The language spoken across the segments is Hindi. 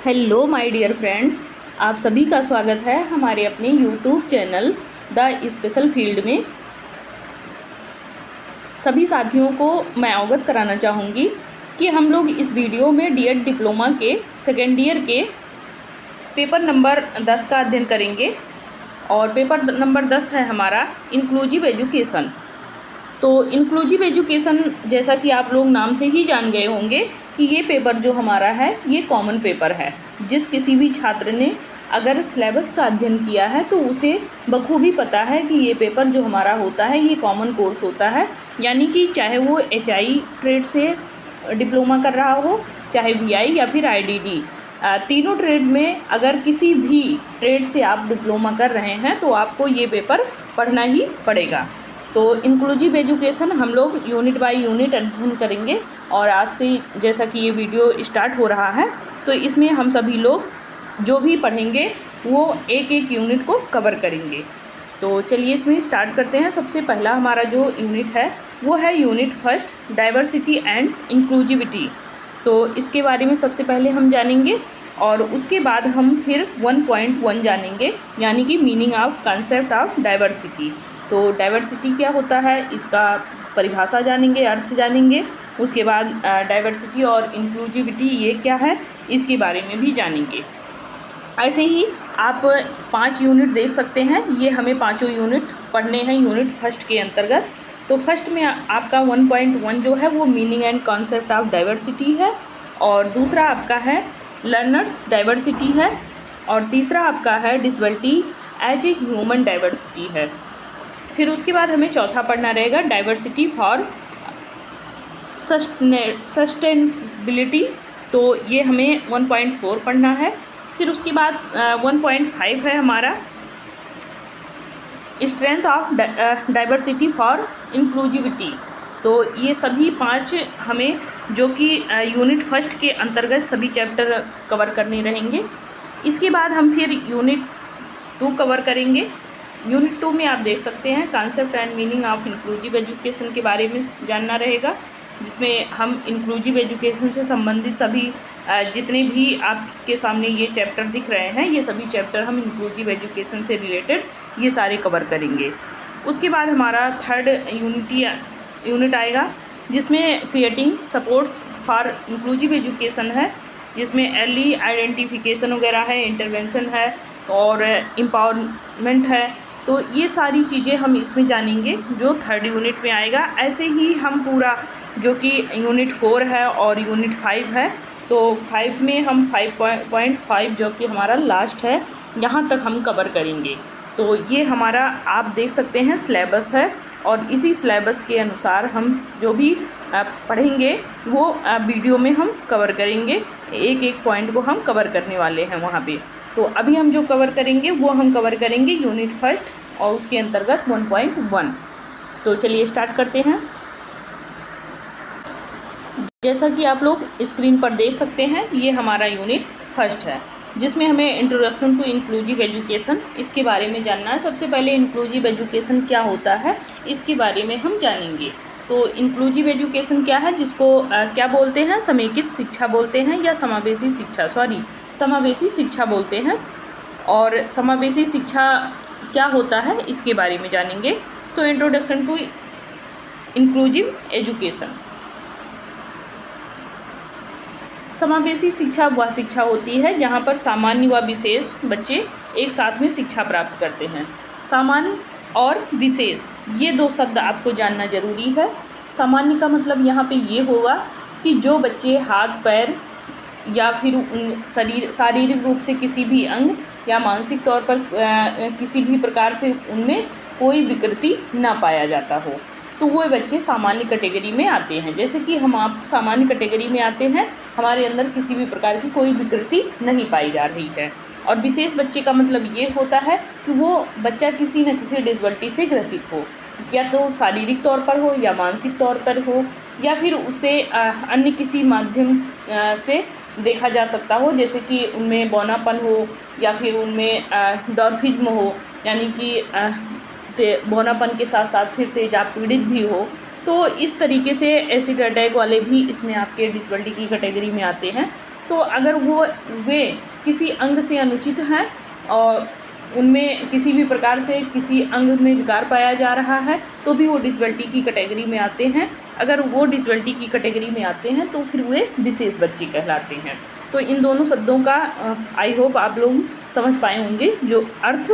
हेलो माय डियर फ्रेंड्स, आप सभी का स्वागत है हमारे अपने YouTube channel the special field में। सभी साथियों को मैं अवगत कराना चाहूँगी कि हम लोग इस वीडियो में डीएड डिप्लोमा के सेकेंड ईयर के पेपर नंबर 10 का अध्ययन करेंगे और पेपर नंबर 10 है हमारा इंक्लूसिव एजुकेशन। तो इंक्लूसिव एजुकेशन, जैसा कि आप लोग नाम से ही जान गए होंगे कि ये पेपर जो हमारा है ये कॉमन पेपर है। जिस किसी भी छात्र ने अगर सिलेबस का अध्ययन किया है तो उसे बखूबी पता है कि ये पेपर जो हमारा होता है ये कॉमन कोर्स होता है, यानी कि चाहे वो एचआई ट्रेड से डिप्लोमा कर रहा हो, चाहे वीआई या फिर आईडीडी, तीनों ट्रेड में अगर किसी भी ट्रेड से आप डिप्लोमा कर रहे हैं तो आपको ये पेपर पढ़ना ही पड़ेगा। तो इंक्लूसिव एजुकेशन हम लोग यूनिट बाय यूनिट अध्ययन करेंगे और आज से जैसा कि ये वीडियो स्टार्ट हो रहा है तो इसमें हम सभी लोग जो भी पढ़ेंगे वो एक एक यूनिट को कवर करेंगे। तो चलिए इसमें स्टार्ट करते हैं। सबसे पहला हमारा जो यूनिट है वो है unit first, diversity and inclusivity. तो इसके बारे में सबसे पहले हम जानेंगे और उसके बाद हम फिर 1.1 जानेंगे, यानी कि meaning of concept of diversity. तो डाइवर्सिटी क्या होता है इसका परिभाषा जानेंगे, अर्थ जानेंगे। उसके बाद डाइवर्सिटी और इंक्लूसिविटी ये क्या है इसके बारे में भी जानेंगे। ऐसे ही आप 5 यूनिट देख सकते हैं, ये हमें पाँचों यूनिट पढ़ने हैं यूनिट फर्स्ट के अंतर्गत। तो फर्स्ट में आपका 1.1 जो है वो meaning and concept of diversity है, और दूसरा आपका है लर्नर्स डाइवर्सिटी है, और तीसरा आपका है disability as a human diversity है। फिर उसके बाद हमें चौथा पढ़ना रहेगा डाइवर्सिटी फॉर सस्टेनेबिलिटी। तो ये हमें 1.4 पढ़ना है। फिर उसके बाद 1.5 है हमारा strength of diversity for inclusivity. तो ये सभी 5 हमें जो कि यूनिट फर्स्ट के अंतर्गत सभी चैप्टर कवर करने रहेंगे। इसके बाद हम फिर यूनिट 2 कवर करेंगे। यूनिट 2 में आप देख सकते हैं concept and meaning of inclusive education के बारे में जानना रहेगा, जिसमें हम इंक्लूसिव एजुकेशन से संबंधित सभी जितने भी आपके सामने ये चैप्टर दिख रहे हैं ये सभी चैप्टर हम इंक्लूसिव एजुकेशन से रिलेटेड ये सारे कवर करेंगे। उसके बाद हमारा थर्ड यूनिट आएगा जिसमें creating supports for inclusive education है, जिसमें अर्ली आइडेंटिफिकेशन वगैरह है, इंटरवेंशन है और एम्पावरमेंट है। तो ये सारी चीज़ें हम इसमें जानेंगे जो थर्ड यूनिट में आएगा। ऐसे ही हम पूरा जो कि यूनिट 4 है और यूनिट 5 है, तो 5 में हम 5.5 जो कि हमारा लास्ट है यहाँ तक हम कवर करेंगे। तो ये हमारा आप देख सकते हैं सिलेबस है, और इसी सिलेबस के अनुसार हम जो भी पढ़ेंगे वो वीडियो में हम कवर करेंगे। एक एक पॉइंट को हम कवर करने वाले हैं वहाँ पे। तो अभी हम जो कवर करेंगे वो हम कवर करेंगे यूनिट फर्स्ट और उसके अंतर्गत 1.1। तो चलिए स्टार्ट करते हैं। जैसा कि आप लोग स्क्रीन पर देख सकते हैं ये हमारा यूनिट फर्स्ट है, जिसमें हमें इंट्रोडक्शन टू इंक्लूसिव एजुकेशन इसके बारे में जानना है। सबसे पहले इंक्लूसिव एजुकेशन क्या होता है इसके बारे में हम जानेंगे। तो इंक्लूसिव एजुकेशन क्या है, जिसको क्या बोलते हैं, समेकित शिक्षा बोलते हैं या समावेशी शिक्षा बोलते हैं। और समावेशी शिक्षा क्या होता है इसके बारे में जानेंगे। तो इंट्रोडक्शन टू इंक्लूसिव एजुकेशन, समावेशी शिक्षा वह शिक्षा होती है जहाँ पर सामान्य व विशेष बच्चे एक साथ में शिक्षा प्राप्त करते हैं। सामान्य और विशेष ये 2 शब्द आपको जानना जरूरी है। सामान्य का मतलब यहाँ पे ये होगा कि जो बच्चे हाथ पैर या फिर शारीरिक रूप से किसी भी अंग या मानसिक तौर पर किसी भी प्रकार से उनमें कोई विकृति ना पाया जाता हो, तो वो बच्चे सामान्य कैटेगरी में आते हैं। जैसे कि हम आप सामान्य कैटेगरी में आते हैं, हमारे अंदर किसी भी प्रकार की कोई विकृति नहीं पाई जा रही है। और विशेष बच्चे का मतलब ये होता है कि वो बच्चा किसी न किसी डिसेबिलिटी से ग्रसित हो, या तो शारीरिक तौर पर हो या मानसिक तौर पर हो, या फिर उसे अन्य किसी माध्यम से देखा जा सकता हो, जैसे कि उनमें बौनापन हो या फिर उनमें डॉर्फिज्म हो, यानी कि बौनापन के साथ साथ फिर तेजाब पीड़ित भी हो। तो इस तरीके से एसिड अटैक वाले भी इसमें आपके डिसेबिलिटी की कैटेगरी में आते हैं। तो अगर वे किसी अंग से अनुचित हैं और उनमें किसी भी प्रकार से किसी अंग में विकार पाया जा रहा है तो भी वो डिसेबिलिटी की कैटेगरी में आते हैं। अगर वो डिसेबिलिटी की कैटेगरी में आते हैं तो फिर वे विशेष बच्चे कहलाते हैं। तो इन दोनों शब्दों का आई होप आप लोग समझ पाए होंगे, जो अर्थ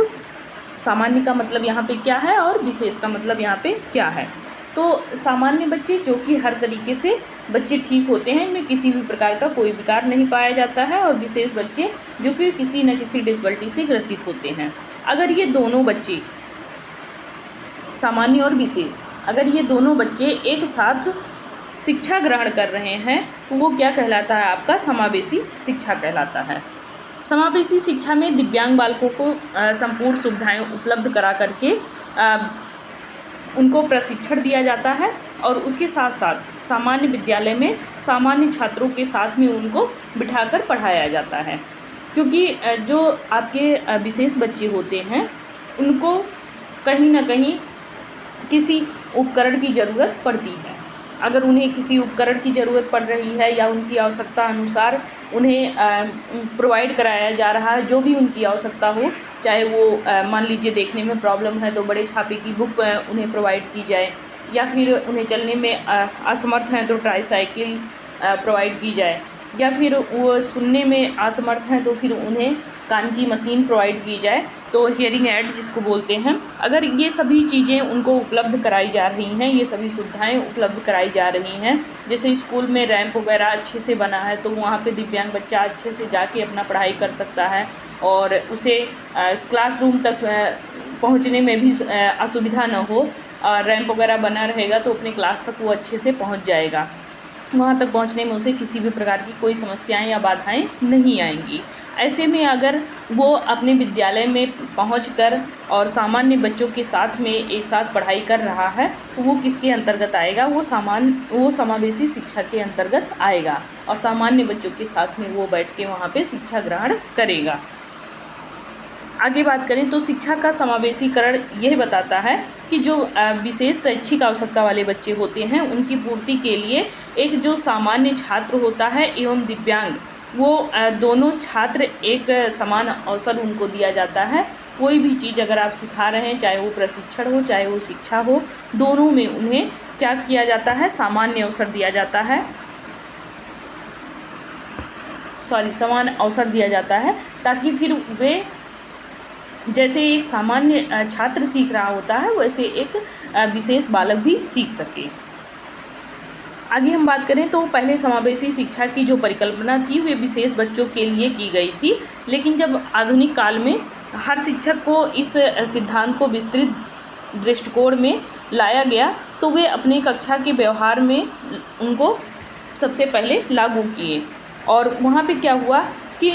सामान्य का मतलब यहाँ पे क्या है और विशेष का मतलब यहाँ पे क्या है। तो सामान्य बच्चे जो कि हर तरीके से बच्चे ठीक होते हैं, इनमें किसी भी प्रकार का कोई विकार नहीं पाया जाता है, और विशेष बच्चे जो कि किसी न किसी डिसेबिलिटी से ग्रसित होते हैं। अगर ये दोनों बच्चे, सामान्य और विशेष, अगर ये दोनों बच्चे एक साथ शिक्षा ग्रहण कर रहे हैं तो वो क्या कहलाता है, आपका समावेशी शिक्षा कहलाता है। समावेशी शिक्षा में दिव्यांग बालकों को संपूर्ण सुविधाएं उपलब्ध करा करके उनको प्रशिक्षण दिया जाता है, और उसके साथ साथ सामान्य विद्यालय में सामान्य छात्रों के साथ में उनको बिठाकर पढ़ाया जाता है। क्योंकि जो आपके विशेष बच्चे होते हैं उनको कहीं ना कहीं किसी उपकरण की ज़रूरत पड़ती है। अगर उन्हें किसी उपकरण की ज़रूरत पड़ रही है या उनकी आवश्यकता अनुसार उन्हें प्रोवाइड कराया जा रहा है जो भी उनकी आवश्यकता हो, चाहे वो मान लीजिए देखने में प्रॉब्लम है तो बड़े छापे की बुक उन्हें प्रोवाइड की जाए, या फिर उन्हें चलने में असमर्थ हैं तो ट्राईसाइकिल प्रोवाइड की जाए, या फिर वो सुनने में असमर्थ हैं तो फिर उन्हें कान की मशीन प्रोवाइड की जाए, तो हियरिंग एड जिसको बोलते हैं। अगर ये सभी चीज़ें उनको उपलब्ध कराई जा रही हैं, ये सभी सुविधाएं उपलब्ध कराई जा रही हैं, जैसे स्कूल में रैंप वगैरह अच्छे से बना है तो वहाँ पे दिव्यांग बच्चा अच्छे से जाके अपना पढ़ाई कर सकता है, और उसे क्लासरूम तक पहुँचने में भी असुविधा न हो। रैंप वगैरह बना रहेगा तो अपने क्लास तक वो अच्छे से पहुँच जाएगा, वहाँ तक पहुँचने में उसे किसी भी प्रकार की कोई समस्याएं या बाधाएं नहीं आएंगी। ऐसे में अगर वो अपने विद्यालय में पहुंचकर और सामान्य बच्चों के साथ में एक साथ पढ़ाई कर रहा है तो वो किसके अंतर्गत आएगा, वो समावेशी शिक्षा के अंतर्गत आएगा, और सामान्य बच्चों के साथ में वो बैठ के वहाँ पे शिक्षा ग्रहण करेगा। आगे बात करें तो शिक्षा का समावेशीकरण यह बताता है कि जो विशेष शैक्षिक आवश्यकता वाले बच्चे होते हैं उनकी पूर्ति के लिए एक जो सामान्य छात्र होता है एवं दिव्यांग, वो दोनों छात्र एक समान अवसर उनको दिया जाता है। कोई भी चीज़ अगर आप सिखा रहे हैं, चाहे वो प्रशिक्षण हो चाहे वो शिक्षा हो, दोनों में उन्हें क्या किया जाता है, सामान्य अवसर दिया जाता है, समान अवसर दिया जाता है, ताकि फिर वे जैसे एक सामान्य छात्र सीख रहा होता है वैसे एक विशेष बालक भी सीख सके। आगे हम बात करें तो पहले समावेशी शिक्षा की जो परिकल्पना थी वे विशेष बच्चों के लिए की गई थी, लेकिन जब आधुनिक काल में हर शिक्षक को इस सिद्धांत को विस्तृत दृष्टिकोण में लाया गया तो वे अपने कक्षा के व्यवहार में उनको सबसे पहले लागू किए। और वहाँ पे क्या हुआ कि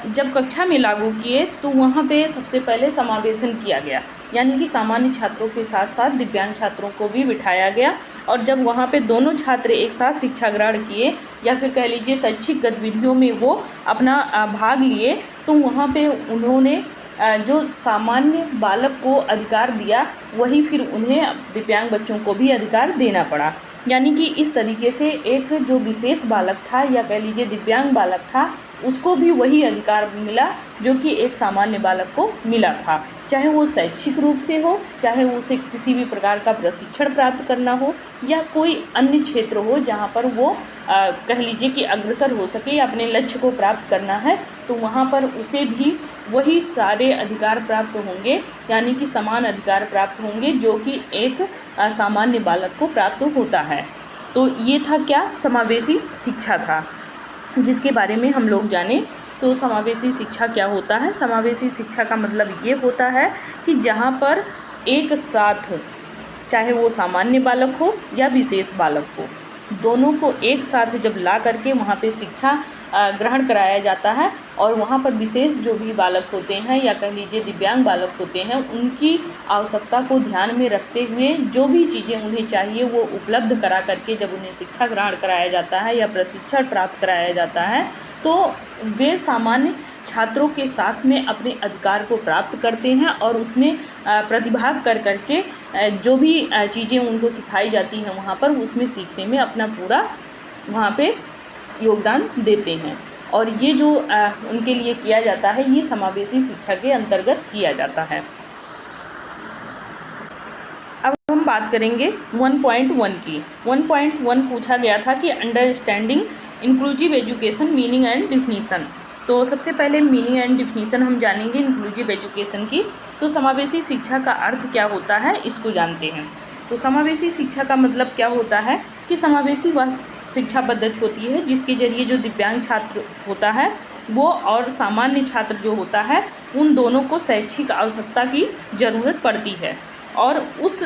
जब कक्षा में लागू किए तो वहाँ पे सबसे पहले समावेशन किया गया, यानी कि सामान्य छात्रों के साथ साथ दिव्यांग छात्रों को भी बिठाया गया, और जब वहाँ पे दोनों छात्र एक साथ शिक्षा ग्रहण किए या फिर कह लीजिए शैक्षिक गतिविधियों में वो अपना भाग लिए तो वहाँ पे उन्होंने जो सामान्य बालक को अधिकार दिया वही फिर उन्हें दिव्यांग बच्चों को भी अधिकार देना पड़ा। यानी कि इस तरीके से एक जो विशेष बालक था या कह लीजिए दिव्यांग बालक था उसको भी वही अधिकार मिला जो कि एक सामान्य बालक को मिला था, चाहे वो शैक्षिक रूप से हो, चाहे वो उसे किसी भी प्रकार का प्रशिक्षण प्राप्त करना हो या कोई अन्य क्षेत्र हो जहाँ पर वो कह लीजिए कि अग्रसर हो सके या अपने लक्ष्य को प्राप्त करना है, तो वहाँ पर उसे भी वही सारे अधिकार प्राप्त होंगे, यानी कि समान अधिकार प्राप्त होंगे जो कि एक सामान्य बालक को प्राप्त होता है। तो ये था क्या, समावेशी शिक्षा था, जिसके बारे में हम लोग जाने। तो समावेशी शिक्षा क्या होता है? समावेशी शिक्षा का मतलब ये होता है कि जहाँ पर एक साथ चाहे वो सामान्य बालक हो या विशेष बालक हो, दोनों को एक साथ जब ला करके वहाँ पे शिक्षा ग्रहण कराया जाता है, और वहाँ पर विशेष जो भी बालक होते हैं या कह लीजिए दिव्यांग बालक होते हैं उनकी आवश्यकता को ध्यान में रखते हुए जो भी चीज़ें उन्हें चाहिए वो उपलब्ध करा करके जब उन्हें शिक्षा ग्रहण कराया जाता है या प्रशिक्षण प्राप्त कराया जाता है तो वे सामान्य छात्रों के साथ में अपने अधिकार को प्राप्त करते हैं और उसमें प्रतिभाग कर करके जो भी चीज़ें उनको सिखाई जाती हैं वहाँ पर उसमें सीखने में अपना पूरा वहाँ पे योगदान देते हैं। और ये जो उनके लिए किया जाता है ये समावेशी शिक्षा के अंतर्गत किया जाता है। अब हम बात करेंगे 1.1 की। 1.1 पूछा गया था कि understanding inclusive education meaning and definition. तो सबसे पहले मीनिंग एंड डिफिनीशन हम जानेंगे इंक्लूसिव एजुकेशन की। तो समावेशी शिक्षा का अर्थ क्या होता है इसको जानते हैं। तो समावेशी शिक्षा का मतलब क्या होता है कि समावेशी वह शिक्षा पद्धति होती है जिसके जरिए जो दिव्यांग छात्र होता है वो और सामान्य छात्र जो होता है उन दोनों को शैक्षिक आवश्यकता की ज़रूरत पड़ती है, और उस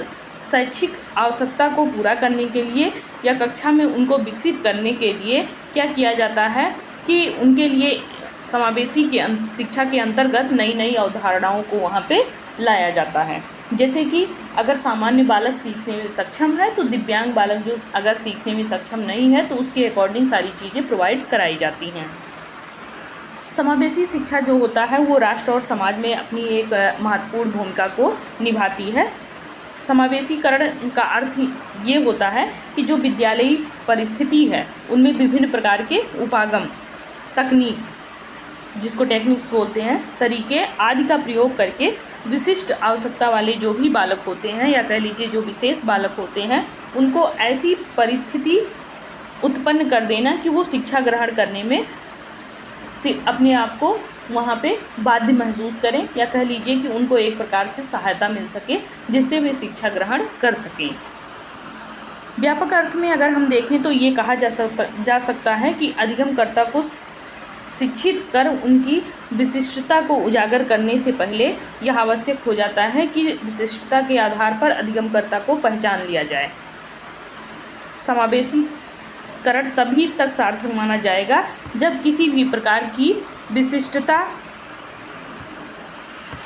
शैक्षिक आवश्यकता को पूरा करने के लिए या कक्षा में उनको विकसित करने के लिए क्या किया जाता है कि उनके लिए समावेशी के शिक्षा के अंतर्गत नई नई अवधारणाओं को वहाँ पे लाया जाता है। जैसे कि अगर सामान्य बालक सीखने में सक्षम है तो दिव्यांग बालक जो अगर सीखने में सक्षम नहीं है तो उसके अकॉर्डिंग सारी चीज़ें प्रोवाइड कराई जाती हैं। समावेशी शिक्षा जो होता है वो राष्ट्र और समाज में अपनी एक महत्वपूर्ण भूमिका को निभाती है। समावेशीकरण का अर्थ ये होता है कि जो विद्यालयी परिस्थिति है उनमें विभिन्न प्रकार के उपागम, तकनीक जिसको टेक्निक्स बोलते हैं, तरीके आदि का प्रयोग करके विशिष्ट आवश्यकता वाले जो भी बालक होते हैं या कह लीजिए जो विशेष बालक होते हैं उनको ऐसी परिस्थिति उत्पन्न कर देना कि वो शिक्षा ग्रहण करने में अपने आप को वहाँ पे बाध्य महसूस करें, या कह लीजिए कि उनको एक प्रकार से सहायता मिल सके जिससे वे शिक्षा ग्रहण कर सकें। व्यापक अर्थ में अगर हम देखें तो ये कहा जा सकता है कि अधिगमकर्ता को शिक्षित कर उनकी विशिष्टता को उजागर करने से पहले यह आवश्यक हो जाता है कि विशिष्टता के आधार पर अधिगमकर्ता को पहचान लिया जाए। समावेशीकरण तभी तक सार्थक माना जाएगा जब किसी भी प्रकार की विशिष्टता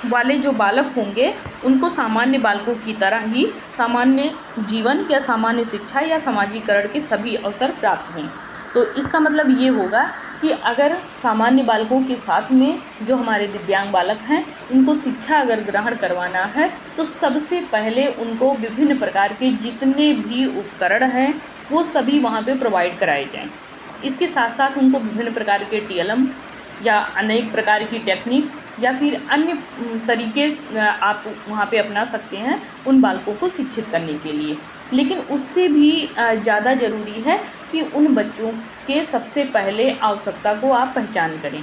वाले जो बालक होंगे उनको सामान्य बालकों की तरह ही सामान्य जीवन या सामान्य शिक्षा या समाजीकरण के सभी अवसर प्राप्त हों। तो इसका मतलब ये होगा कि अगर सामान्य बालकों के साथ में जो हमारे दिव्यांग बालक हैं इनको शिक्षा अगर ग्रहण करवाना है तो सबसे पहले उनको विभिन्न प्रकार के जितने भी उपकरण हैं वो सभी वहाँ पे प्रोवाइड कराए जाएं। इसके साथ साथ उनको विभिन्न प्रकार के TLM या अनेक प्रकार की टेक्निक्स या फिर अन्य तरीके आप वहाँ पे अपना सकते हैं उन बालकों को शिक्षित करने के लिए। लेकिन उससे भी ज़्यादा ज़रूरी है कि उन बच्चों के सबसे पहले आवश्यकता को आप पहचान करें,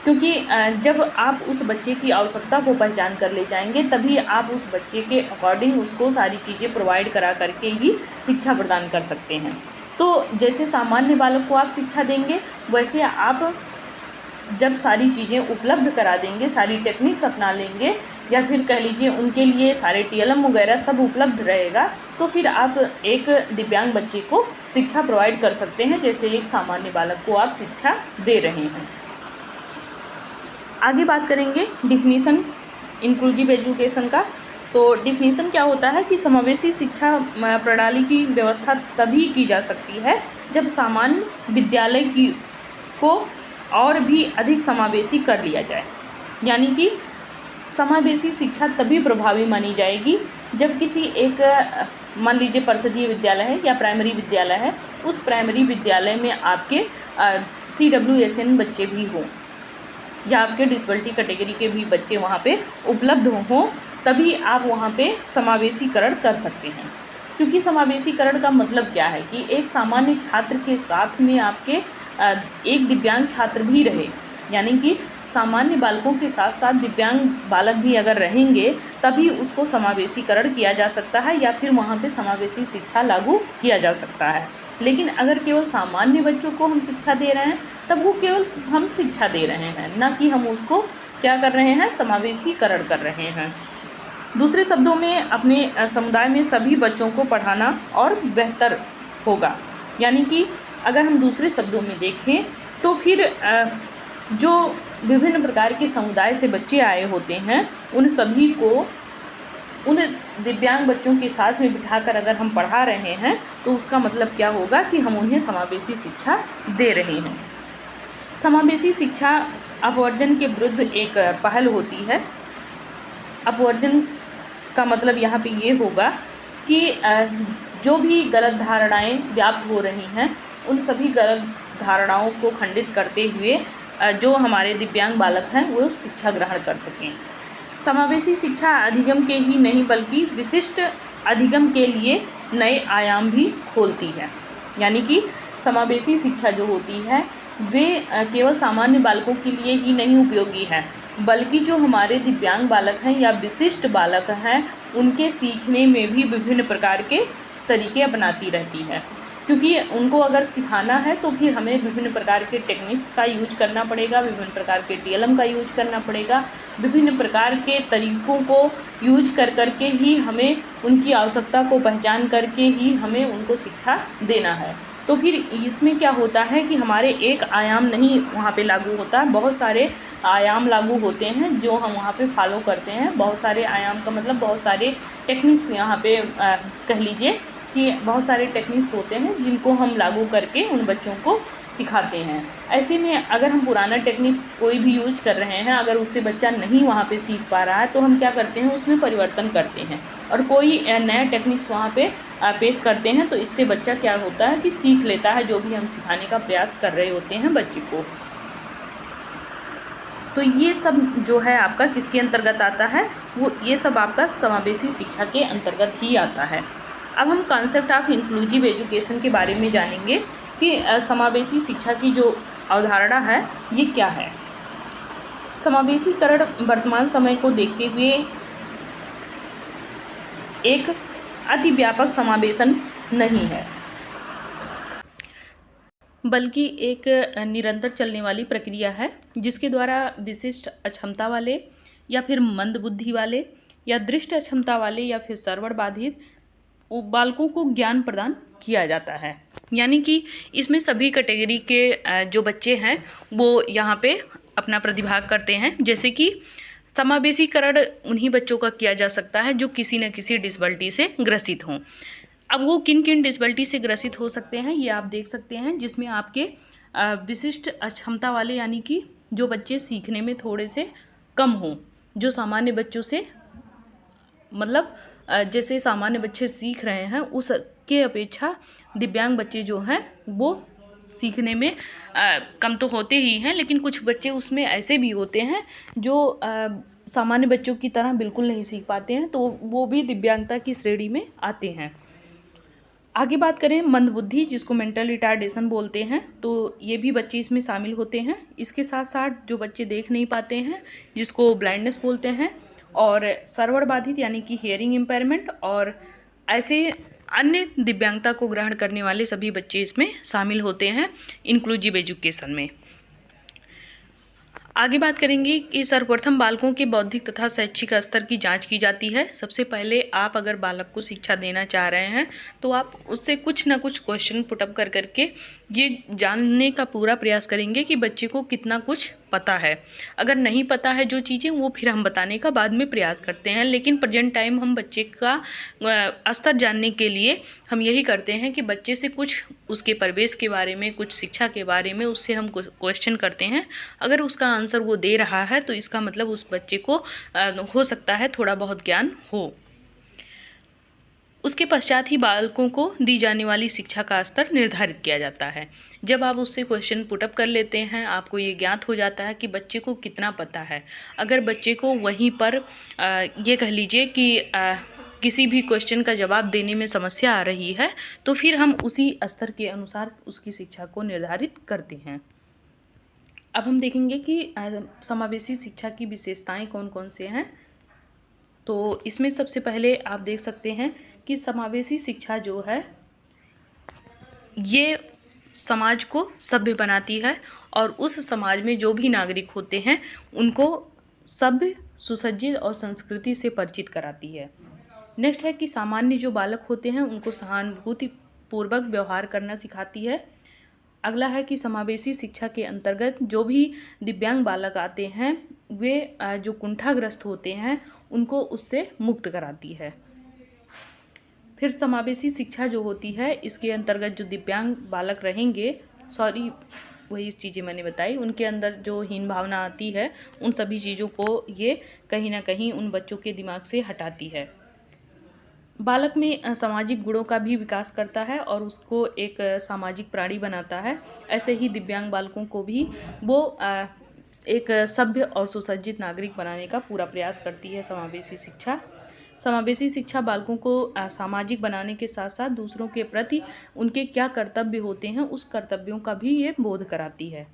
क्योंकि जब आप उस बच्चे की आवश्यकता को पहचान कर ले जाएंगे तभी आप उस बच्चे के अकॉर्डिंग उसको सारी चीज़ें प्रोवाइड करा करके ही शिक्षा प्रदान कर सकते हैं। तो जैसे सामान्य बालक को आप शिक्षा देंगे वैसे आप जब सारी चीज़ें उपलब्ध करा देंगे, सारी टेक्निक्स अपना लेंगे या फिर कह लीजिए उनके लिए सारे TLM वगैरह सब उपलब्ध रहेगा तो फिर आप एक दिव्यांग बच्चे को शिक्षा प्रोवाइड कर सकते हैं जैसे एक सामान्य बालक को आप शिक्षा दे रहे हैं। आगे बात करेंगे डिफिनीशन इंक्लूसिव एजुकेशन का। तो डिफिनीशन क्या होता है कि समावेशी शिक्षा प्रणाली की व्यवस्था तभी की जा सकती है जब सामान्य विद्यालय को और भी अधिक समावेशी कर लिया जाए। यानी कि समावेशी शिक्षा तभी प्रभावी मानी जाएगी जब किसी एक मान लीजिए परिषदीय विद्यालय है या प्राइमरी विद्यालय है, उस प्राइमरी विद्यालय में आपके CWSN बच्चे भी हों या आपके डिसेबिलिटी कैटेगरी के भी बच्चे वहाँ पे उपलब्ध हों, तभी आप वहाँ पे समावेशीकरण कर सकते हैं। क्योंकि समावेशीकरण का मतलब क्या है कि एक सामान्य छात्र के साथ में आपके एक दिव्यांग छात्र भी रहे, यानी कि सामान्य बालकों के साथ साथ दिव्यांग बालक भी अगर रहेंगे तभी उसको समावेशीकरण किया जा सकता है या फिर वहाँ पे समावेशी शिक्षा लागू किया जा सकता है। लेकिन अगर केवल सामान्य बच्चों को हम शिक्षा दे रहे हैं तब वो केवल हम शिक्षा दे रहे हैं, ना कि हम उसको क्या कर रहे हैं, समावेशीकरण कर रहे हैं। दूसरे शब्दों में अपने समुदाय में सभी बच्चों को पढ़ाना और बेहतर होगा। यानी कि अगर हम दूसरे शब्दों में देखें तो फिर जो विभिन्न प्रकार के समुदाय से बच्चे आए होते हैं उन सभी को उन दिव्यांग बच्चों के साथ में बिठाकर अगर हम पढ़ा रहे हैं तो उसका मतलब क्या होगा कि हम उन्हें समावेशी शिक्षा दे रहे हैं। समावेशी शिक्षा अपवर्जन के विरुद्ध एक पहल होती है। अपवर्जन का मतलब यहाँ पे ये होगा कि जो भी गलत धारणाएं व्याप्त हो रही हैं उन सभी गलत धारणाओं को खंडित करते हुए जो हमारे दिव्यांग बालक हैं वो शिक्षा ग्रहण कर सकें। समावेशी शिक्षा अधिगम के ही नहीं बल्कि विशिष्ट अधिगम के लिए नए आयाम भी खोलती है। यानी कि समावेशी शिक्षा जो होती है वे केवल सामान्य बालकों के लिए ही नहीं उपयोगी है, बल्कि जो हमारे दिव्यांग बालक हैं या विशिष्ट बालक हैं उनके सीखने में भी विभिन्न प्रकार के तरीके अपनाती रहती है। क्योंकि उनको अगर सिखाना है तो फिर हमें विभिन्न प्रकार के टेक्निक्स का यूज करना पड़ेगा, विभिन्न प्रकार के टीएलएम का यूज करना पड़ेगा, विभिन्न प्रकार के तरीक़ों को यूज कर के ही हमें उनकी आवश्यकता को पहचान करके ही हमें उनको शिक्षा देना है। तो फिर इसमें क्या होता है कि हमारे एक आयाम नहीं वहाँ पे लागू होता, बहुत सारे आयाम लागू होते हैं जो हम वहाँ पे फॉलो करते हैं। बहुत सारे आयाम का मतलब बहुत सारे टेक्निक्स यहाँ पे कह लीजिए कि बहुत सारे टेक्निक्स होते हैं जिनको हम लागू करके उन बच्चों को सिखाते हैं। ऐसे में अगर हम पुराना टेक्निक्स कोई भी यूज कर रहे हैं, अगर उससे बच्चा नहीं वहाँ पे सीख पा रहा है तो हम क्या करते हैं, उसमें परिवर्तन करते हैं और कोई नया टेक्निक्स वहाँ पे पेश करते हैं। तो इससे बच्चा क्या होता है कि सीख लेता है जो भी हम सिखाने का प्रयास कर रहे होते हैं बच्चे को। तो ये सब जो है आपका किसके अंतर्गत आता है, वो ये सब आपका समावेशी शिक्षा के अंतर्गत ही आता है। अब हम कॉन्सेप्ट ऑफ इंक्लूसिव एजुकेशन के बारे में जानेंगे कि समावेशी शिक्षा की जो अवधारणा है ये क्या है। समावेशीकरण वर्तमान समय को देखते हुए एक अति व्यापक समावेशन नहीं है, बल्कि एक निरंतर चलने वाली प्रक्रिया है जिसके द्वारा विशिष्ट अक्षमता वाले या फिर मंद बुद्धि वाले या दृष्ट अक्षमता वाले या फिर श्रवण बाधित बालकों को ज्ञान प्रदान किया जाता है। यानी कि इसमें सभी कैटेगरी के जो बच्चे हैं वो यहाँ पे अपना प्रतिभाग करते हैं। जैसे कि समावेशीकरण उन्हीं बच्चों का किया जा सकता है जो किसी न किसी डिसेबिलिटी से ग्रसित हों। अब वो किन किन डिसेबिलिटी से ग्रसित हो सकते हैं ये आप देख सकते हैं, जिसमें आपके विशिष्ट अक्षमता वाले यानी कि जो बच्चे सीखने में थोड़े से कम हों, जो सामान्य बच्चों से मतलब जैसे सामान्य बच्चे सीख रहे हैं उसके अपेक्षा दिव्यांग बच्चे जो हैं वो सीखने में कम तो होते ही हैं, लेकिन कुछ बच्चे उसमें ऐसे भी होते हैं जो सामान्य बच्चों की तरह बिल्कुल नहीं सीख पाते हैं, तो वो भी दिव्यांगता की श्रेणी में आते हैं। आगे बात करें मंदबुद्धि जिसको मेंटल रिटार्डेशन बोलते हैं, तो ये भी बच्चे इसमें शामिल होते हैं। इसके साथ साथ जो बच्चे देख नहीं पाते हैं जिसको ब्लाइंडनेस बोलते हैं, और श्रवण बाधित यानी कि हियरिंग इम्पेयरमेंट, और ऐसे अन्य दिव्यांगता को ग्रहण करने वाले सभी बच्चे इसमें शामिल होते हैं इंक्लूसिव एजुकेशन में। आगे बात करेंगे कि सर्वप्रथम बालकों के बौद्धिक तथा शैक्षिक स्तर की जांच की जाती है। सबसे पहले आप अगर बालक को शिक्षा देना चाह रहे हैं तो आप उससे कुछ ना कुछ क्वेश्चन पुटअप कर करके ये जानने का पूरा प्रयास करेंगे कि बच्चे को कितना कुछ पता है। अगर नहीं पता है जो चीज़ें वो फिर हम बताने का बाद में प्रयास करते हैं, लेकिन प्रेजेंट टाइम हम बच्चे का स्तर जानने के लिए हम यही करते हैं कि बच्चे से कुछ उसके परिवेश के बारे में, कुछ शिक्षा के बारे में उससे हम क्वेश्चन करते हैं। अगर उसका आंसर वो दे रहा है तो इसका मतलब उस बच्चे को हो सकता है थोड़ा बहुत ज्ञान हो। उसके पश्चात ही बालकों को दी जाने वाली शिक्षा का स्तर निर्धारित किया जाता है। जब आप उससे क्वेश्चन पुटअप कर लेते हैं, आपको ये ज्ञात हो जाता है कि बच्चे को कितना पता है। अगर बच्चे को वहीं पर ये कह लीजिए कि किसी भी क्वेश्चन का जवाब देने में समस्या आ रही है तो फिर हम उसी स्तर के अनुसार उसकी शिक्षा को निर्धारित करते हैं। अब हम देखेंगे कि समावेशी शिक्षा की विशेषताएं कौन कौन से हैं। तो इसमें सबसे पहले आप देख सकते हैं कि समावेशी शिक्षा जो है ये समाज को सभ्य बनाती है और उस समाज में जो भी नागरिक होते हैं उनको सभ्य, सुसज्जित और संस्कृति से परिचित कराती है। नेक्स्ट है कि सामान्य जो बालक होते हैं उनको सहानुभूतिपूर्वक व्यवहार करना सिखाती है। अगला है कि समावेशी शिक्षा के अंतर्गत जो भी दिव्यांग बालक आते हैं वे जो कुंठाग्रस्त होते हैं उनको उससे मुक्त कराती है। फिर समावेशी शिक्षा जो होती है इसके अंतर्गत जो दिव्यांग बालक रहेंगे, वही चीज़ें मैंने बताई, उनके अंदर जो हीन भावना आती है उन सभी चीज़ों को ये कहीं ना कहीं उन बच्चों के दिमाग से हटाती है। बालक में सामाजिक गुणों का भी विकास करता है और उसको एक सामाजिक प्राणी बनाता है। ऐसे ही दिव्यांग बालकों को भी वो एक सभ्य और सुसज्जित नागरिक बनाने का पूरा प्रयास करती है समावेशी शिक्षा। समावेशी शिक्षा बालकों को सामाजिक बनाने के साथ साथ दूसरों के प्रति उनके क्या कर्तव्य होते हैं उस कर्तव्यों का भी ये बोध कराती है।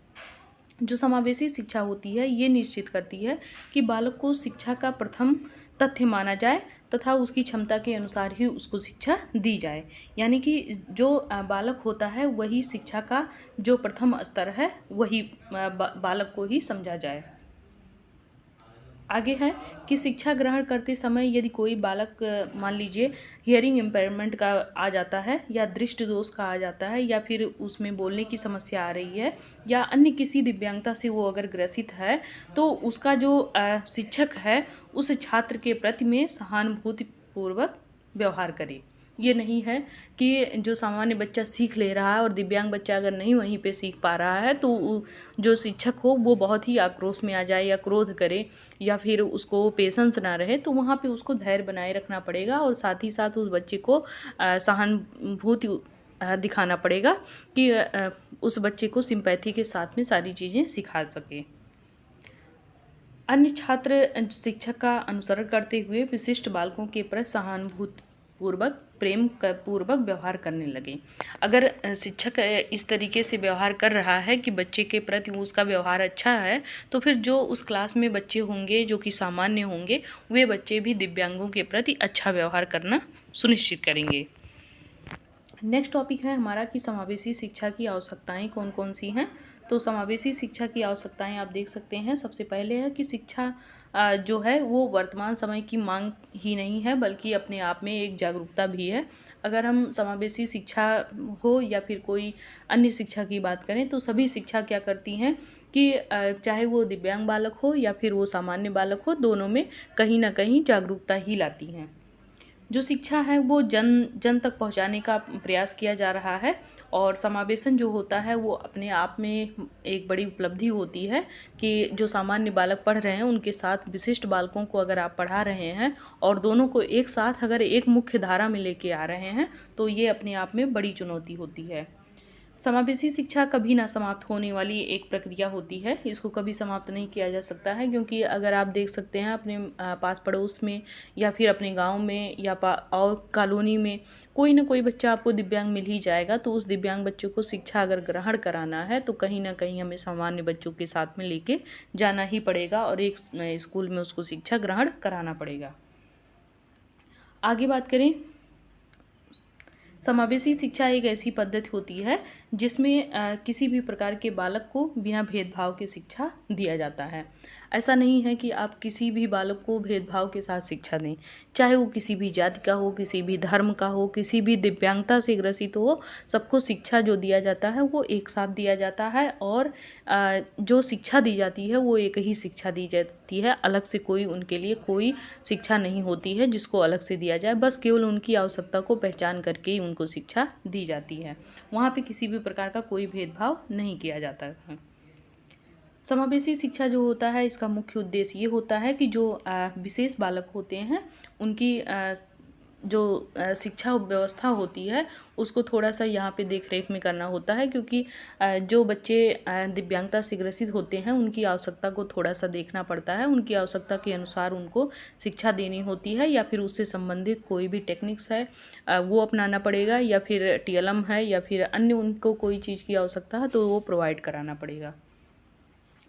जो समावेशी शिक्षा होती है ये निश्चित करती है कि बालक को शिक्षा का प्रथम तथ्य माना जाए तथा उसकी क्षमता के अनुसार ही उसको शिक्षा दी जाए। यानी कि जो बालक होता है वही शिक्षा का जो प्रथम स्तर है वही बालक को ही समझा जाए। आगे है कि शिक्षा ग्रहण करते समय यदि कोई बालक मान लीजिए हियरिंग इम्पेयरमेंट का आ जाता है या दृष्टि दोष का आ जाता है या फिर उसमें बोलने की समस्या आ रही है या अन्य किसी दिव्यांगता से वो अगर ग्रसित है तो उसका जो शिक्षक है उस छात्र के प्रति में सहानुभूतिपूर्वक व्यवहार करे। ये नहीं है कि जो सामान्य बच्चा सीख ले रहा है और दिव्यांग बच्चा अगर नहीं वहीं पे सीख पा रहा है तो जो शिक्षक हो वो बहुत ही आक्रोश में आ जाए या क्रोध करे या फिर उसको पेशेंस ना रहे, तो वहाँ पे उसको धैर्य बनाए रखना पड़ेगा और साथ ही साथ उस बच्चे को सहानुभूति दिखाना पड़ेगा कि उस बच्चे को सिंपैथी के साथ में सारी चीज़ें सिखा सके। अन्य छात्र शिक्षक का अनुसरण करते हुए विशिष्ट बालकों के प्रति सहानुभूतिपूर्वक प्रेम पूर्वक व्यवहार करने लगे। अगर शिक्षक इस तरीके से व्यवहार कर रहा है कि बच्चे के प्रति उसका व्यवहार अच्छा है तो फिर जो उस क्लास में बच्चे होंगे जो कि सामान्य होंगे वे बच्चे भी दिव्यांगों के प्रति अच्छा व्यवहार करना सुनिश्चित करेंगे। नेक्स्ट टॉपिक है हमारा कि समावेशी शिक्षा की आवश्यकताएं कौन कौन सी हैं। तो समावेशी शिक्षा की आवश्यकताएं आप देख सकते हैं। सबसे पहले है कि शिक्षा जो है वो वर्तमान समय की मांग ही नहीं है बल्कि अपने आप में एक जागरूकता भी है। अगर हम समावेशी शिक्षा हो या फिर कोई अन्य शिक्षा की बात करें तो सभी शिक्षा क्या करती हैं कि चाहे वो दिव्यांग बालक हो या फिर वो सामान्य बालक हो, दोनों में कहीं ना कहीं जागरूकता ही लाती हैं। जो शिक्षा है वो जन जन तक पहुंचाने का प्रयास किया जा रहा है और समावेशन जो होता है वो अपने आप में एक बड़ी उपलब्धि होती है कि जो सामान्य बालक पढ़ रहे हैं उनके साथ विशिष्ट बालकों को अगर आप पढ़ा रहे हैं और दोनों को एक साथ अगर एक मुख्य धारा में लेके आ रहे हैं तो ये अपने आप में बड़ी चुनौती होती है। समावेशी शिक्षा कभी ना समाप्त होने वाली एक प्रक्रिया होती है, इसको कभी समाप्त नहीं किया जा सकता है क्योंकि अगर आप देख सकते हैं अपने पास पड़ोस में या फिर अपने गांव में या और कॉलोनी में कोई ना कोई बच्चा आपको दिव्यांग मिल ही जाएगा। तो उस दिव्यांग बच्चों को शिक्षा अगर ग्रहण कराना है तो कहीं ना कहीं हमें सामान्य बच्चों के साथ में लेके जाना ही पड़ेगा और एक स्कूल में उसको शिक्षा ग्रहण कराना पड़ेगा। आगे बात करें, समावेशी शिक्षा एक ऐसी पद्धति होती है जिसमें किसी भी प्रकार के बालक को बिना भेदभाव के शिक्षा दिया जाता है। ऐसा नहीं है कि आप किसी भी बालक को भेदभाव के साथ शिक्षा दें, चाहे वो किसी भी जाति का हो, किसी भी धर्म का हो, किसी भी दिव्यांगता से ग्रसित हो, सबको शिक्षा जो दिया जाता है वो एक साथ दिया जाता है और जो शिक्षा दी जाती है वो एक ही शिक्षा दी जाती है। अलग से कोई उनके लिए कोई शिक्षा नहीं होती है जिसको अलग से दिया जाए, बस केवल उनकी आवश्यकता को पहचान करके ही उनको शिक्षा दी जाती है। वहाँ पे किसी भी प्रकार का कोई भेदभाव नहीं किया जाता है। समावेशी शिक्षा जो होता है इसका मुख्य उद्देश्य ये होता है कि जो विशेष बालक होते हैं उनकी जो शिक्षा व्यवस्था होती है उसको थोड़ा सा यहाँ पे देख रेख में करना होता है क्योंकि जो बच्चे दिव्यांगता से ग्रसित होते हैं उनकी आवश्यकता को थोड़ा सा देखना पड़ता है। उनकी आवश्यकता के अनुसार उनको शिक्षा देनी होती है या फिर उससे संबंधित कोई भी टेक्निक्स है वो अपनाना पड़ेगा या फिर टीएलएम है या फिर अन्य उनको कोई चीज़ की आवश्यकता है तो वो प्रोवाइड कराना पड़ेगा।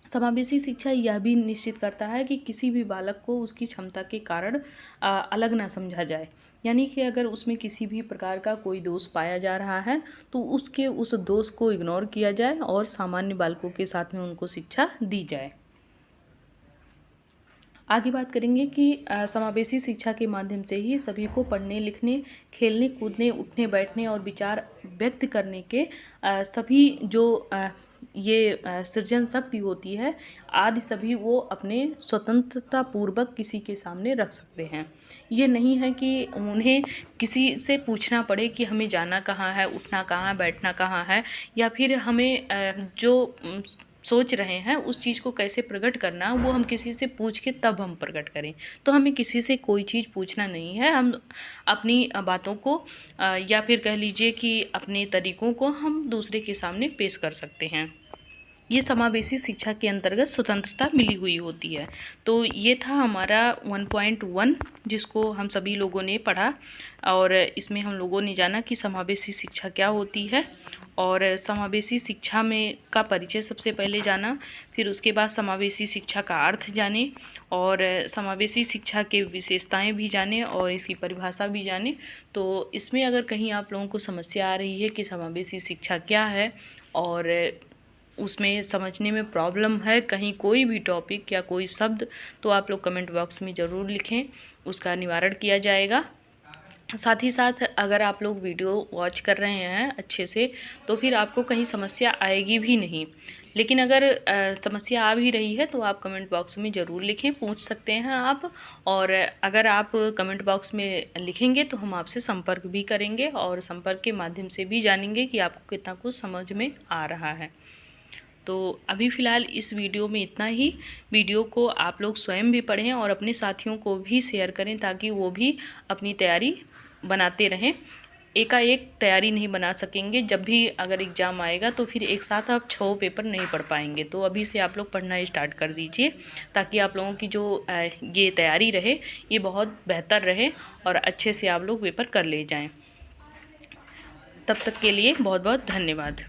समावेशी शिक्षा यह भी निश्चित करता है कि किसी भी बालक को उसकी क्षमता के कारण अलग ना समझा जाए। यानी कि अगर उसमें किसी भी प्रकार का कोई दोष पाया जा रहा है तो उसके उस दोष को इग्नोर किया जाए और सामान्य बालकों के साथ में उनको शिक्षा दी जाए। आगे बात करेंगे कि समावेशी शिक्षा के माध्यम से ही सभी को पढ़ने लिखने खेलने कूदने उठने बैठने और विचार व्यक्त करने के सभी जो ये सृजन शक्ति होती है आदि सभी वो अपने स्वतंत्रता पूर्वक किसी के सामने रख सकते हैं। ये नहीं है कि उन्हें किसी से पूछना पड़े कि हमें जाना कहाँ है, उठना कहाँ है, बैठना कहाँ है या फिर हमें जो सोच रहे हैं उस चीज़ को कैसे प्रकट करना, वो हम किसी से पूछ के तब हम प्रकट करें। तो हमें किसी से कोई चीज़ पूछना नहीं है, हम अपनी बातों को या फिर कह लीजिए कि अपने तरीक़ों को हम दूसरे के सामने पेश कर सकते हैं। ये समावेशी शिक्षा के अंतर्गत स्वतंत्रता मिली हुई होती है। तो ये था हमारा 1.1 जिसको हम सभी लोगों ने पढ़ा, और इसमें हम लोगों ने जाना कि समावेशी शिक्षा क्या होती है, और समावेशी शिक्षा में का परिचय सबसे पहले जाना, फिर उसके बाद समावेशी शिक्षा का अर्थ जाने, और समावेशी शिक्षा के विशेषताएं भी जाने, और इसकी परिभाषा भी जाने। तो इसमें अगर कहीं आप लोगों को समस्या आ रही है कि समावेशी शिक्षा क्या है, और उसमें समझने में प्रॉब्लम है कहीं कोई भी टॉपिक या कोई शब्द, तो आप लोग कमेंट बॉक्स में ज़रूर लिखें, उसका निवारण किया जाएगा। साथ ही साथ अगर आप लोग वीडियो वॉच कर रहे हैं अच्छे से, तो फिर आपको कहीं समस्या आएगी भी नहीं। लेकिन अगर समस्या आ भी रही है तो आप कमेंट बॉक्स में ज़रूर लिखें, पूछ सकते हैं आप। और अगर आप कमेंट बॉक्स में लिखेंगे तो हम आपसे संपर्क भी करेंगे, और संपर्क के माध्यम से भी जानेंगे कि आपको कितना कुछ समझ में आ रहा है। तो अभी फ़िलहाल इस वीडियो में इतना ही। वीडियो को आप लोग स्वयं भी पढ़ें और अपने साथियों को भी शेयर करें, ताकि वो भी अपनी तैयारी बनाते रहें। एकाएक तैयारी नहीं बना सकेंगे, जब भी अगर एग्ज़ाम आएगा तो फिर एक साथ आप 6 पेपर नहीं पढ़ पाएंगे। तो अभी से आप लोग पढ़ना स्टार्ट कर दीजिए, ताकि आप लोगों की जो ये तैयारी रहे ये बहुत बेहतर रहे, और अच्छे से आप लोग पेपर कर ले जाएँ। तब तक के लिए बहुत बहुत धन्यवाद।